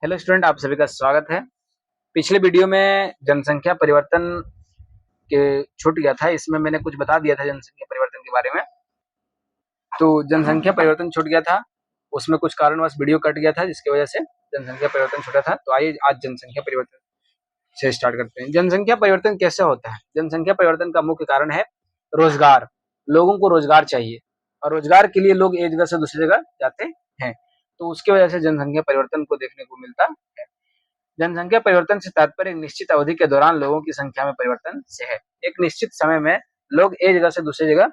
Hello student, आप सभी का स्वागत है। पिछले वीडियो में जनसंख्या परिवर्तन के छूट गया था। इसमें मैंने कुछ बता दिया था जनसंख्या परिवर्तन के बारे में। तो जनसंख्या परिवर्तन छूट गया था, उसमें कुछ कारणवश वीडियो कट गया था जिसकी वजह से जनसंख्या परिवर्तन छूटा था। तो आइए आज जनसंख्या परिवर्तन से स्टार्ट करते हैं। जनसंख्या परिवर्तन कैसे होता है? जनसंख्या परिवर्तन का मुख्य कारण है रोजगार। लोगों को रोजगार चाहिए और रोजगार के लिए लोग एक जगह से दूसरी जगह जाते हैं, तो उसकी वजह से जनसंख्या परिवर्तन को देखने को मिलता है। जनसंख्या परिवर्तन से तात्पर्य एक निश्चित अवधि के दौरान लोगों की संख्या में परिवर्तन से है। एक निश्चित समय में लोग एक जगह से दूसरी जगह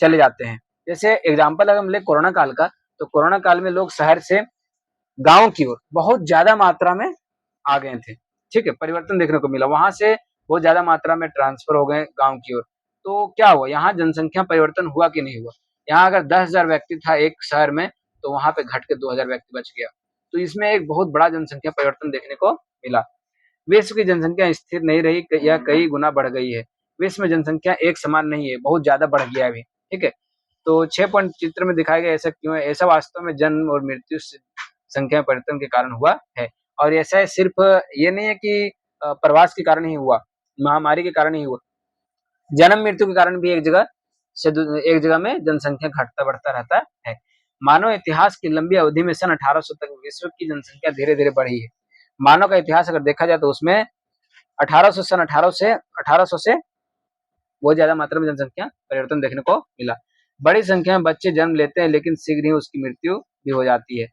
चले जाते हैं। जैसे एग्जाम्पल अगर हम ले कोरोना काल का, तो कोरोना काल में लोग शहर से गांव की ओर बहुत ज्यादा मात्रा में आ गए थे। ठीक है, परिवर्तन देखने को मिला, वहां से बहुत ज्यादा मात्रा में ट्रांसफर हो गए गांव की ओर। तो क्या हुआ, यहाँ जनसंख्या परिवर्तन हुआ कि नहीं हुआ? यहाँ अगर 10,000 व्यक्ति था एक शहर में, तो वहां पे घट के 2,000 व्यक्ति बच गया। तो इसमें एक बहुत बड़ा जनसंख्या परिवर्तन देखने को मिला। विश्व की जनसंख्या स्थिर नहीं रही, यह कई गुना बढ़ गई है। विश्व में जनसंख्या एक समान नहीं है, बहुत ज्यादा बढ़ गया है अभी। ठीक है, तो 6 पॉइंट चित्र में दिखाया गया ऐसा क्यों है? ऐसा वास्तव में जन्म और मृत्यु संख्या परिवर्तन के कारण हुआ है। और ऐसा सिर्फ ये नहीं है कि प्रवास के कारण ही हुआ, महामारी के कारण ही हुआ। जन्म मृत्यु के कारण भी एक जगह से एक जगह में जनसंख्या घटता बढ़ता रहता है। मानव इतिहास की लंबी अवधि में सन 1800 तक विश्व की जनसंख्या धीरे धीरे बढ़ी है। मानव का इतिहास अगर देखा जाए तो उसमें 1800 से बहुत ज्यादा मात्रा में जनसंख्या परिवर्तन देखने को मिला। बड़ी संख्या में बच्चे जन्म लेते हैं, लेकिन शीघ्र ही उसकी मृत्यु भी हो जाती है।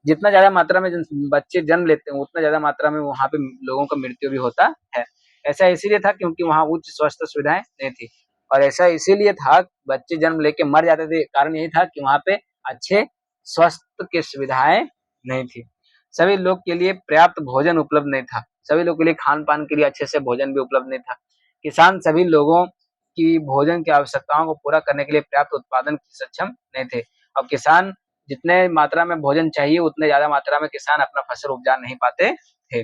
जितना ज्यादा मात्रा में बच्चे जन्म लेते हैं, उतना ज्यादा मात्रा में वहां पे लोगों का मृत्यु भी होता है। ऐसा इसीलिए था क्योंकि वहां उच्च स्वास्थ्य सुविधाएं नहीं थी। और ऐसा इसीलिए था, बच्चे जन्म लेके मर जाते थे, कारण यही था कि वहां पे अच्छे स्वास्थ्य की सुविधाएं नहीं थी। सभी लोग के लिए पर्याप्त भोजन उपलब्ध नहीं था। सभी लोग के लिए खान पान के लिए अच्छे से भोजन भी उपलब्ध नहीं था। किसान सभी लोगों की भोजन की आवश्यकताओं को पूरा करने के लिए पर्याप्त उत्पादन की सक्षम नहीं थे। अब किसान जितने मात्रा में भोजन चाहिए, उतने ज्यादा मात्रा में किसान अपना फसल उपजा नहीं पाते थे।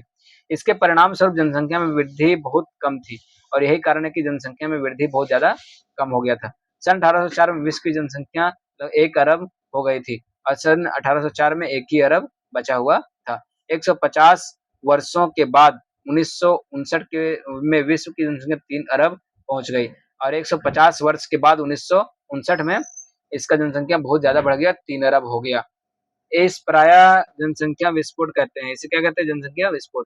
इसके परिणाम स्वरूप जनसंख्या में वृद्धि बहुत कम थी, और यही कारण है कि जनसंख्या में वृद्धि बहुत ज्यादा कम हो गया था। सन 1804 में विश्व की जनसंख्या 1 अरब हो गई थी, और सन 1804 में 1 ही अरब बचा हुआ था। 150 वर्षों के बाद 1959 के में विश्व की जनसंख्या 3 अरब पहुंच गई, और 150 वर्ष के बाद 1959 में इसका जनसंख्या बहुत ज्यादा बढ़ गया, 3 अरब हो गया। इस प्राय जनसंख्या विस्फोट कहते हैं। इसे क्या कहते हैं? जनसंख्या विस्फोट।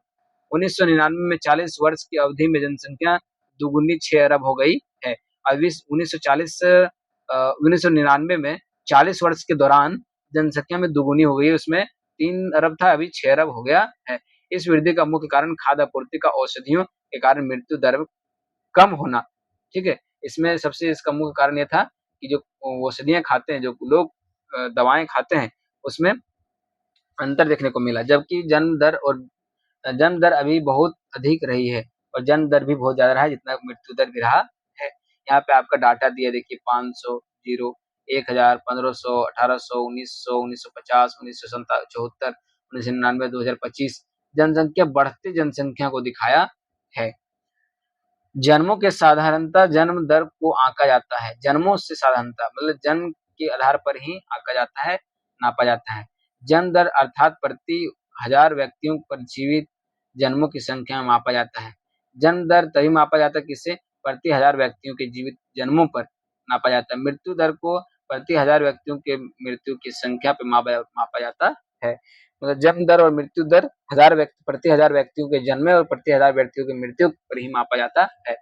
1999 में 40 वर्ष की अवधि में जनसंख्या दुगुनी 6 अरब हो गई है। और 1999 में 40 वर्ष के दौरान जनसंख्या में दुगुनी हो गई है। उसमें 3 अरब था, अभी 6 अरब हो गया है। इस वृद्धि का मुख्य कारण खाद्य आपूर्ति का औषधियों के कारण मृत्यु दर कम होना। ठीक है, इसमें सबसे इसका मुख्य कारण यह था कि जो औषधियां खाते हैं, जो लोग दवाएं खाते हैं, उसमें अंतर देखने को मिला। जबकि जन्म दर अभी बहुत अधिक रही है, और जन्म दर भी बहुत ज्यादा रहा है जितना मृत्यु दर भी रहा है। यहाँ पे आपका डाटा दिया देखिए, 500, 0, 1000, 1500, 1800, 1900, 1950, 1974, 1999, 2025 जनसंख्या बढ़ती जनसंख्या को दिखाया है। जन्मों के साधारणतः जन्म दर को आंका जाता है। जन्मों से साधारणतः मतलब जन्म के आधार पर ही आंका जाता है, नापा जाता है। जन्म दर अर्थात प्रति 1000 व्यक्तियों पर जीवित जन्मों की संख्या में मापा जाता है। जन्म दर तभी मापा जाता है किससे? प्रति 1000 व्यक्तियों के जीवित जन्मों पर नापा जाता है। मृत्यु दर को प्रति 1000 व्यक्तियों के मृत्यु की संख्या पर मापा जाता है। मतलब जन्म दर और मृत्यु दर प्रति 1000 व्यक्तियों के जन्मे और प्रति 1000 व्यक्तियों की मृत्यु पर ही मापा जाता है।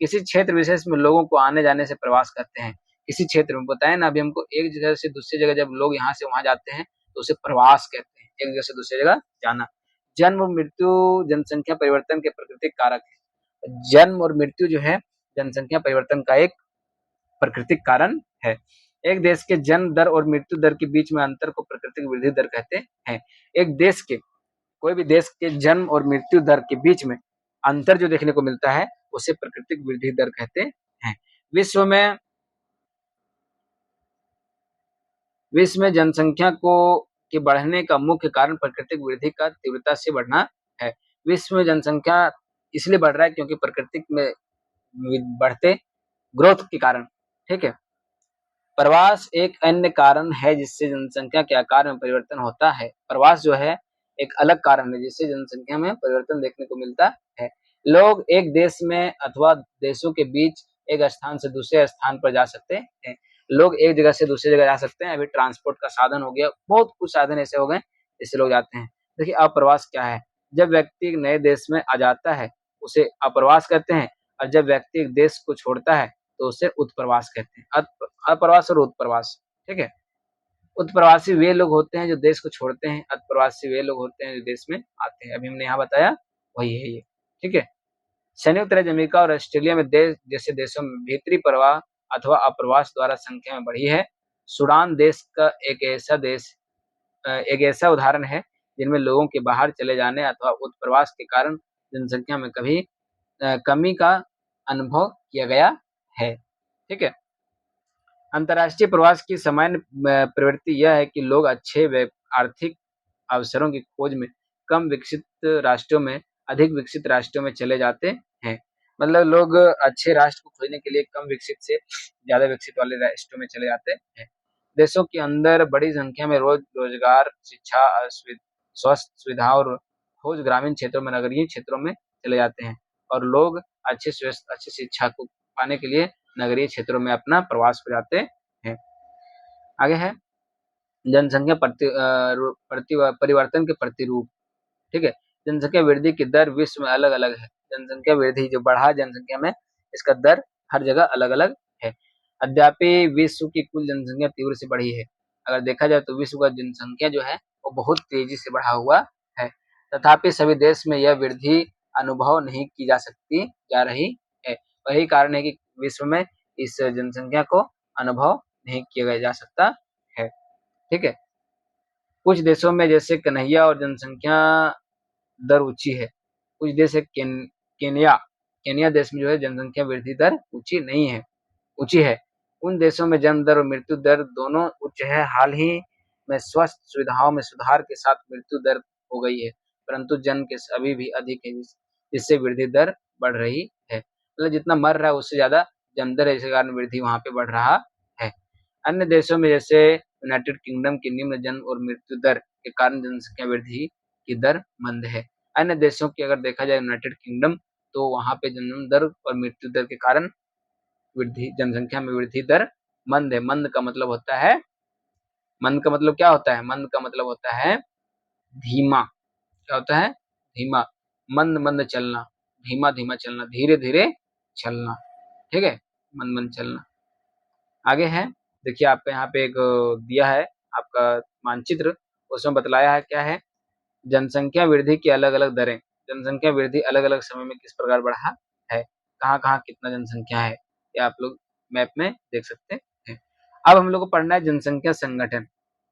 किसी क्षेत्र विशेष में लोगों को आने जाने से प्रवास करते हैं। किसी क्षेत्र में बताए ना, अभी हमको एक जगह से दूसरी जगह जब लोग यहाँ से वहां जाते हैं तो उसे प्रवास कहते हैं, एक जगह से दूसरी जगह जाना। जन्म और मृत्यु जनसंख्या परिवर्तन के प्राकृतिक कारक है। जन्म और मृत्यु जो है जनसंख्या परिवर्तन का एक प्राकृतिक कारण है। एक देश के जन्म दर और मृत्यु दर के बीच में अंतर को प्राकृतिक वृद्धि दर कहते हैं। एक देश के कोई भी देश के जन्म और मृत्यु दर के बीच में अंतर जो देखने को मिलता है, उसे प्राकृतिक वृद्धि दर कहते हैं। विश्व में जनसंख्या को के बढ़ने का मुख्य कारण प्राकृतिक वृद्धि का तीव्रता से बढ़ना है। विश्व में जनसंख्या इसलिए बढ़ रहा है क्योंकि प्रकृति में बढ़ते ग्रोथ के कारण। ठीक है, प्रवास एक अन्य कारण है जिससे जनसंख्या के आकार में परिवर्तन होता है। प्रवास जो है एक अलग कारण है जिससे जनसंख्या में परिवर्तन देखने को मिलता है। लोग एक देश में अथवा देशों के बीच एक स्थान से दूसरे स्थान पर जा सकते हैं। लोग एक जगह से दूसरी जगह जा सकते हैं। अभी ट्रांसपोर्ट का साधन हो गया, बहुत कुछ साधन ऐसे हो गए जिससे लोग जाते हैं। देखिए अप्रवास क्या है? जब व्यक्ति एक नए देश में आ जाता है, उसे अप्रवास कहते हैं, और जब व्यक्ति एक देश को छोड़ता है तो उसे उत्प्रवास कहते हैं। अप्रवास और उत्प्रवास, ठीक है? उत्प्रवासी वे लोग होते हैं जो देश को छोड़ते हैं, अप्रवासी वे लोग होते हैं जो देश में आते हैं। अभी हमने यहाँ बताया वही है ये, ठीक है? संयुक्त राज्य अमेरिका और ऑस्ट्रेलिया में देश जैसे देशों में भीतरी प्रवाह अथवा अप्रवास द्वारा संख्या में बढ़ी है। सूडान देश का एक ऐसा उदाहरण है जिनमें लोगों के बाहर चले जाने अथवा उत्प्रवास के कारण जनसंख्या में कभी कमी का अनुभव किया गया है, ठीक है? अंतर्राष्ट्रीय प्रवास की सामान्य प्रवृत्ति यह है कि लोग अच्छे आर्थिक अवसरों की खोज में कम विकसित राष्ट्रों में अधिक विकसित राष्ट्रों में चले जाते हैं। मतलब लोग अच्छे राष्ट्र को खोजने के लिए कम विकसित से ज्यादा विकसित वाले राष्ट्रों में चले जाते हैं। देशों के अंदर बड़ी संख्या में रोजगार, शिक्षा, स्वास्थ्य सुविधा और खोज ग्रामीण क्षेत्रों में नगरीय क्षेत्रों में चले जाते हैं, और लोग अच्छी शिक्षा को पाने के लिए नगरीय क्षेत्रों में अपना प्रवास हो जाते हैं। आगे है जनसंख्या परिवर्तन के प्रतिरूप, ठीक है? जनसंख्या वृद्धि की दर विश्व में अलग अलग है। जनसंख्या वृद्धि जो बढ़ा जनसंख्या में, इसका दर हर जगह अलग अलग है। अद्यापि विश्व की कुल जनसंख्या तीव्र से बढ़ी है। अगर देखा जाए तो विश्व का जनसंख्या जो है वो बहुत तेजी से बढ़ा हुआ है। तथापि सभी देश में यह वृद्धि अनुभव नहीं की जा रही है। वही कारण है कि विश्व में इस जनसंख्या को अनुभव नहीं किया जा सकता है, ठीक है? कुछ देशों में जैसे कन्हैया और जनसंख्या दर ऊंची है। कुछ देश है केन्या केन्या देश में जो है जनसंख्या वृद्धि दर ऊंची है। उन देशों में जन्म दर और मृत्यु दर दोनों उच्च है। हाल ही में स्वास्थ्य सुविधाओं में सुधार के साथ मृत्यु दर हो गई है, परंतु जन्म के अभी भी अधिक है, जिससे वृद्धि दर बढ़ रही है। मतलब जितना मर रहा है उससे ज्यादा जन्म दर है, इस कारण वृद्धि वहां पे बढ़ रहा है। अन्य देशों में जैसे यूनाइटेड किंगडम की निम्न जन्म और मृत्यु दर के कारण जनसंख्या वृद्धि की दर मंद है। अन्य देशों की अगर देखा जाए यूनाइटेड किंगडम, तो वहां पे जन्म दर और मृत्यु दर के कारण जनसंख्या में वृद्धि दर मंद है। मंद का मतलब क्या होता है? मंद का मतलब होता है धीमा। क्या होता है? धीमा। मंद मंद चलना, धीमा धीमा चलना, धीरे धीरे चलना, ठीक है? मंद मंद चलना। आगे है, देखिए आपका यहाँ पे एक दिया है आपका मानचित्र, उसमें बतलाया है क्या है? जनसंख्या वृद्धि की अलग अलग दरें। जनसंख्या वृद्धि अलग अलग समय में किस प्रकार बढ़ा है, कहाँ कहाँ कितना जनसंख्या है, ये आप लोग मैप में देख सकते हैं। अब हम लोग को पढ़ना है जनसंख्या संगठन।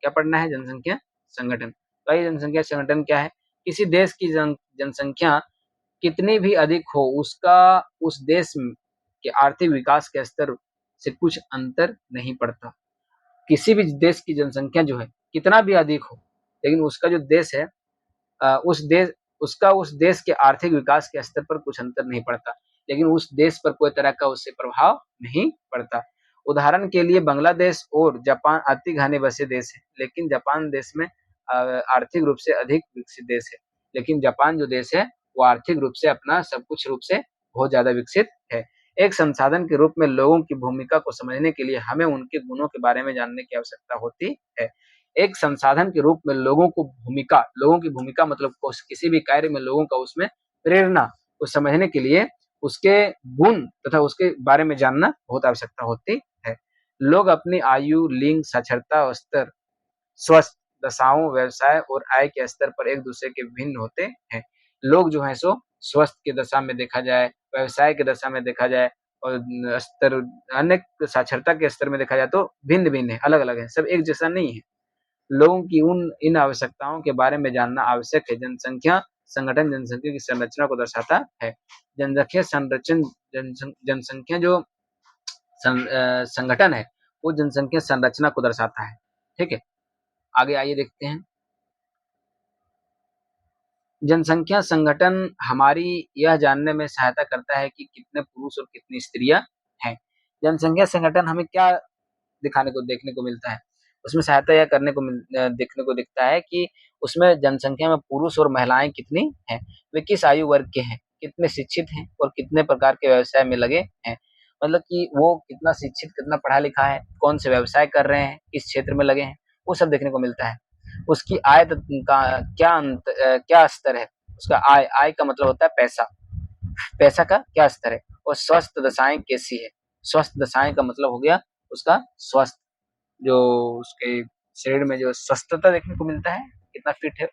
क्या पढ़ना है? जनसंख्या संगठन। तो ये जनसंख्या संगठन क्या है? किसी देश की जनसंख्या कितनी भी अधिक हो, उसका उस देश के आर्थिक विकास के स्तर से कुछ अंतर नहीं पड़ता। किसी भी देश की जनसंख्या जो है कितना भी अधिक हो, लेकिन उसका जो देश है उस देश के आर्थिक विकास के स्तर पर कुछ अंतर नहीं पड़ता, लेकिन उस देश पर कोई तरह का उससे प्रभाव नहीं पड़ता। उदाहरण के लिए बांग्लादेश और जापान अति घने बसे देश है, लेकिन जापान देश में आर्थिक रूप से अधिक विकसित देश है। लेकिन जापान जो देश है वो आर्थिक रूप से अपना सब कुछ रूप से बहुत ज्यादा विकसित है। एक संसाधन के रूप में लोगों की भूमिका को समझने के लिए हमें उनके गुणों के बारे में जानने की आवश्यकता होती है। एक संसाधन के रूप में लोगों की भूमिका मतलब किसी भी कार्य में लोगों का उसमें प्रेरणा को समझने के लिए उसके गुण तथा उसके बारे में जानना बहुत आवश्यकता होती है। लोग अपनी आयु, लिंग, साक्षरता स्तर, स्वस्थ दशाओं, व्यवसाय और आय के स्तर पर एक दूसरे के भिन्न होते हैं। लोग जो है सो स्वस्थ की दशा में देखा जाए, व्यवसाय की दशा में देखा जाए, और स्तर अनेक साक्षरता के स्तर में देखा जाए तो भिन्न भिन्न है, अलग अलग है, सब एक जैसा नहीं है। लोगों की इन आवश्यकताओं के बारे में जानना आवश्यक है। जनसंख्या संगठन जनसंख्या की संरचना को दर्शाता है। जनसंख्या संरचन जनसंख्या जो संगठन है वो जनसंख्या संरचना को दर्शाता है, ठीक है? आगे आइए देखते हैं। जनसंख्या संगठन हमारी यह जानने में सहायता करता है कि कितने पुरुष और कितनी स्त्रियां हैं। जनसंख्या संगठन हमें क्या देखने को मिलता है? उसमें सहायता यह देखने को दिखता है कि उसमें जनसंख्या में पुरुष और महिलाएं कितनी हैं, वे किस आयु वर्ग के हैं, कितने शिक्षित हैं और कितने प्रकार के व्यवसाय में लगे हैं। मतलब कि वो कितना शिक्षित, कितना पढ़ा लिखा है, कौन से व्यवसाय कर रहे हैं, किस क्षेत्र में लगे हैं, वो सब देखने को मिलता है। उसकी आय का क्या स्तर है, उसका आय का मतलब होता है पैसा, पैसा का क्या स्तर है, और स्वस्थ दशाएं कैसी है। स्वस्थ दशाएं का मतलब हो गया उसका स्वस्थ, जो उसके शरीर में जो स्वस्थता देखने को मिलता है, कितना फिट है।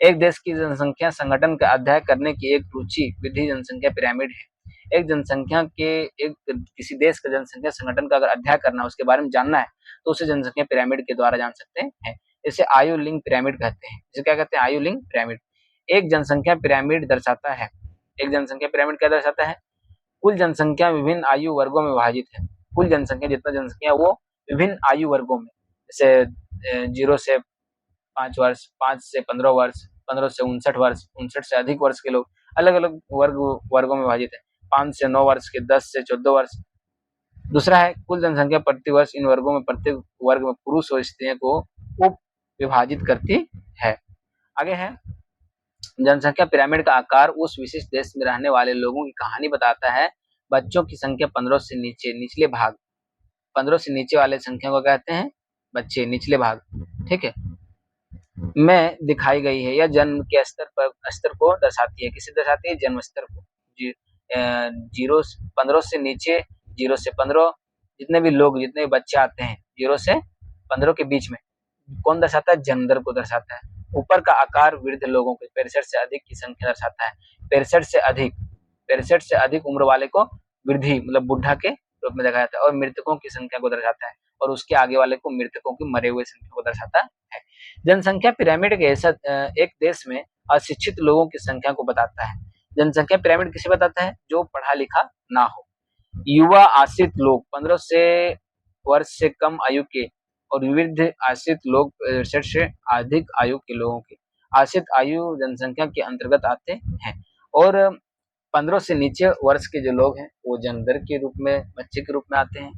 एक देश की जनसंख्या संगठन का अध्ययन करने की एक रुचि विधि जनसंख्या पिरामिड है। एक जनसंख्या के एक किसी देश का जनसंख्या संगठन का अगर अध्ययन करना है, उसके बारे में जानना है, तो उसे जनसंख्या पिरामिड के द्वारा जान सकते हैं। इसे आयु लिंग पिरामिड कहते हैं। इसे क्या कहते हैं? आयु लिंग पिरामिड। एक जनसंख्या पिरामिड दर्शाता है, एक जनसंख्या पिरामिड क्या दर्शाता है? कुल जनसंख्या विभिन्न आयु वर्गों में विभाजित है। कुल जनसंख्या, जितना जनसंख्या वो विभिन्न आयु वर्गों में, जैसे 0 से 5 वर्ष, 5 से 15 वर्ष, 15 से 59 वर्ष, 59 से अधिक वर्ष के लोग, अलग अलग वर्गों में विभाजित है। 5 से 9 वर्ष के, 10 से 14 वर्ष। दूसरा है कुल जनसंख्या प्रति वर्ष इन वर्गों में प्रत्येक वर्ग में पुरुष और स्त्रियों को उप विभाजित करती है। आगे है जनसंख्या पिरामिड का आकार उस विशिष्ट देश में रहने वाले लोगों की कहानी बताता है। बच्चों की संख्या 15 से नीचे, निचले भाग, 15 से नीचे वाले संख्या को कहते हैं बच्चे, निचले भाग, ठीक है, में दिखाई गई है। यह जन्म के स्तर को दर्शाती है। किसे दर्शाती है? जन्म स्तर को। 15 से नीचे, 0 से 15 जितने भी लोग, जितने भी बच्चे आते हैं 0 से 15 के बीच में, कौन दर्शाता है? जन्म दर को दर्शाता है। ऊपर का आकार वृद्ध लोगों के 65 से अधिक की संख्या दर्शाता है। 65 से अधिक उम्र वाले को वृद्धि मतलब बुढ़ा के रूप में देखा जाता है, और मृतकों की संख्या को दर्शाता है, और उसके आगे वाले को मृतकों की मरे हुए संख्या को दर्शाता है। जनसंख्या पिरामिड के एक देश में अशिक्षित लोगों की संख्या को बताता है। जनसंख्या पिरामिड किसे बताता है? जो पढ़ा लिखा ना हो। युवा आश्रित लोग 15 से वर्ष से कम आयु के, और वृद्ध आश्रित लोग 65 से अधिक आयु के लोगों की आश्रित आयु जनसंख्या के अंतर्गत आते हैं। और 15 से नीचे वर्ष के जो लोग हैं वो जन्म दर के रूप में, बच्चे के रूप में आते हैं,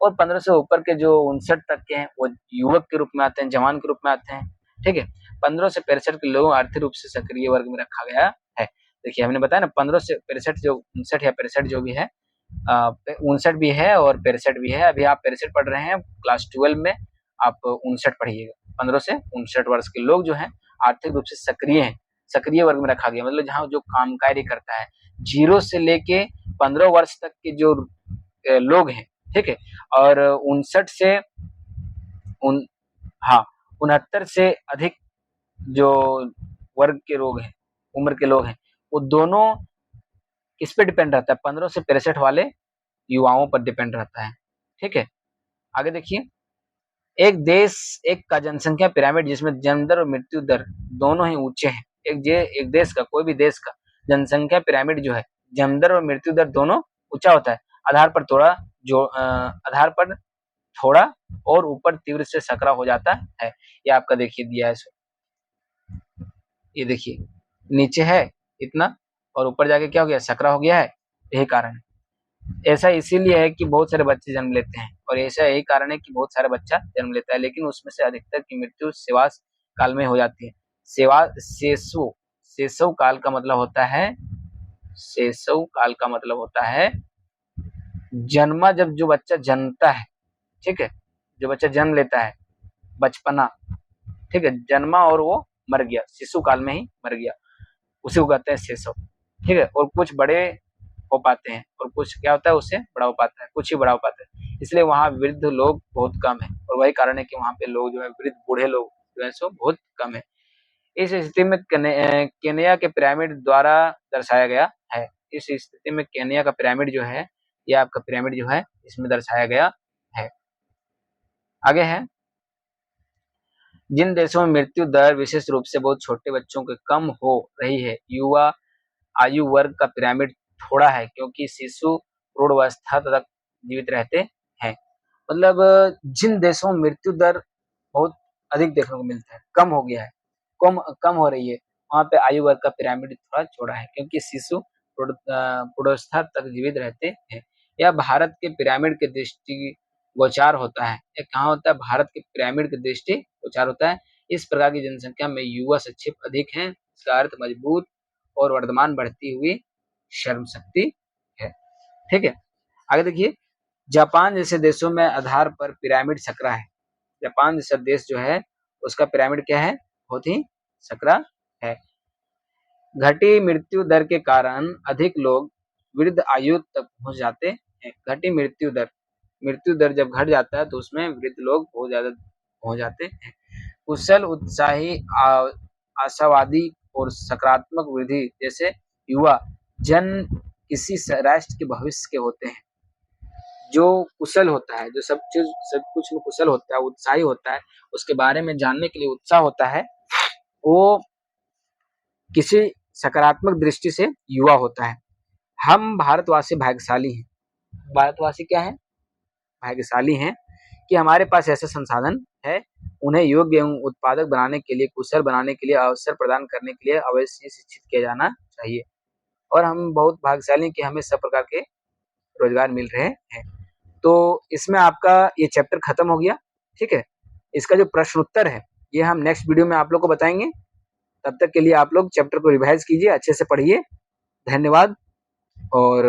और 15 से ऊपर के जो 59 तक के हैं वो युवक के रूप में आते हैं, जवान के रूप में आते हैं, ठीक है। 15 से 65 के लोगों आर्थिक रूप से सक्रिय वर्ग में रखा गया है। देखिए हमने बताया ना, 15 से 65 जो 59 या 65 जो भी है, 59 भी है और 65 भी है। अभी आप 65 पढ़ रहे हैं, क्लास 12 में आप 59 पढ़िएगा। 15 से 59 वर्ष के लोग जो हैं आर्थिक रूप से सक्रिय हैं, सक्रिय वर्ग में रखा गया, मतलब जहाँ जो काम कार्य करता है। 0 से लेके 15 वर्ष तक के जो लोग हैं, ठीक है, और 59 से उन हाँ 69 से अधिक जो वर्ग के लोग हैं, उम्र के लोग हैं, वो दोनों किस पे डिपेंड रहता है? 15 से 65 वाले युवाओं पर डिपेंड रहता है, ठीक है। आगे देखिए, एक का जनसंख्या पिरामिड जिसमें जन्म दर और मृत्यु दर दोनों ही ऊंचे हैं। एक देश का, कोई भी देश का जनसंख्या पिरामिड जो है, जन्म दर और मृत्यु दर दोनों ऊंचा होता है। आधार पर थोड़ा और ऊपर तीव्र से सकरा हो जाता है। ये आपका देखिए दिया है, ये देखिए नीचे है इतना, और ऊपर जाके क्या हो गया? सकरा हो गया है। यही कारण है। ऐसा इसीलिए है कि बहुत सारे बच्चे जन्म लेते हैं, और ऐसा यही कारण है कि बहुत सारे बच्चा जन्म लेता है, लेकिन उसमें से अधिकतर की मृत्यु सेवास काल में हो जाती है। सेवा सेसु सेसव काल का मतलब होता है, सेसव काल का मतलब होता है जन्मा, जब जो बच्चा जन्मता है, ठीक है, जो बच्चा जन्म लेता है, बचपना, ठीक है, जन्मा और वो मर गया, शिशु काल में ही मर गया, उसी को कहते हैं सेसव, ठीक है। और कुछ बड़े हो पाते हैं, और कुछ क्या होता है, उससे बड़ा हो पाता है, कुछ ही बड़ा हो पाता है। इसलिए वहाँ वृद्ध लोग बहुत कम है, और वही कारण है कि वहाँ पे लोग जो है वृद्ध बूढ़े लोग जो है सो बहुत कम है। इस स्थिति में केनिया के पिरामिड द्वारा दर्शाया गया है। इस स्थिति में केनिया का पिरामिड जो है, ये आपका पिरामिड जो है इसमें दर्शाया गया है। आगे है, जिन देशों में मृत्यु दर विशेष रूप से बहुत छोटे बच्चों के कम हो रही है, युवा आयु वर्ग का पिरामिड थोड़ा है, क्योंकि शिशु प्रौढ़ावस्था तक जीवित रहते हैं। मतलब जिन देशों में मृत्यु दर बहुत अधिक देखने को मिलता है, कम हो गया है, कम हो रही है, वहाँ पे आयु वर्ग का पिरामिड थोड़ा छोटा है, क्योंकि शिशु प्रौढ़ावस्था तक जीवित रहते हैं। यह भारत के पिरामिड के दृष्टि गोचार होता है। ये कहाँ होता है? भारत के पिरामिड के दृष्टि गोचार होता है। इस प्रकार की जनसंख्या में युवा शिक्षित अधिक हैं। इसका अर्थ मजबूत और वर्तमान बढ़ती हुई श्रम शक्ति है। ठीक है, आगे देखिए, जापान जैसे देशों में आधार पर पिरामिड सकरा है। जापान जैसा देश जो है उसका पिरामिड क्या है, बहुत ही सकरा है। घटी मृत्यु दर के कारण अधिक लोग वृद्ध आयु तक पहुंच जाते हैं। घटी मृत्यु दर जब घट जाता है तो उसमें वृद्ध लोग बहुत ज्यादा पहुंच जाते हैं। कुशल, उत्साही, आशावादी और सकारात्मक वृद्धि जैसे युवा जन किसी राष्ट्र के भविष्य के होते हैं। जो कुशल होता है, जो सब कुछ में कुशल होता है, उत्साही होता है, उसके बारे में जानने के लिए उत्साह होता है, वो किसी सकारात्मक दृष्टि से युवा होता है। हम भारतवासी भाग्यशाली हैं। भारतवासी क्या है, भाग्यशाली हैं कि हमारे पास ऐसे संसाधन है। उन्हें योग्य एवं उत्पादक बनाने के लिए, कुशल बनाने के लिए, अवसर प्रदान करने के लिए अवश्य शिक्षित किया जाना चाहिए। और हम बहुत भाग्यशाली हैं कि हमें सब प्रकार के रोजगार मिल रहे हैं। तो इसमें आपका ये चैप्टर खत्म हो गया। ठीक है, इसका जो प्रश्न उत्तर है ये हम नेक्स्ट वीडियो में आप लोग को बताएंगे। तब तक के लिए आप लोग चैप्टर को रिवाइज कीजिए, अच्छे से पढ़िए। धन्यवाद। और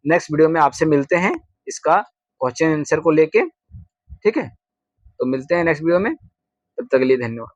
नेक्स्ट वीडियो में आपसे मिलते हैं इसका क्वेश्चन आंसर को लेके। ठीक है, तो मिलते हैं नेक्स्ट वीडियो में, तब तक के लिए धन्यवाद।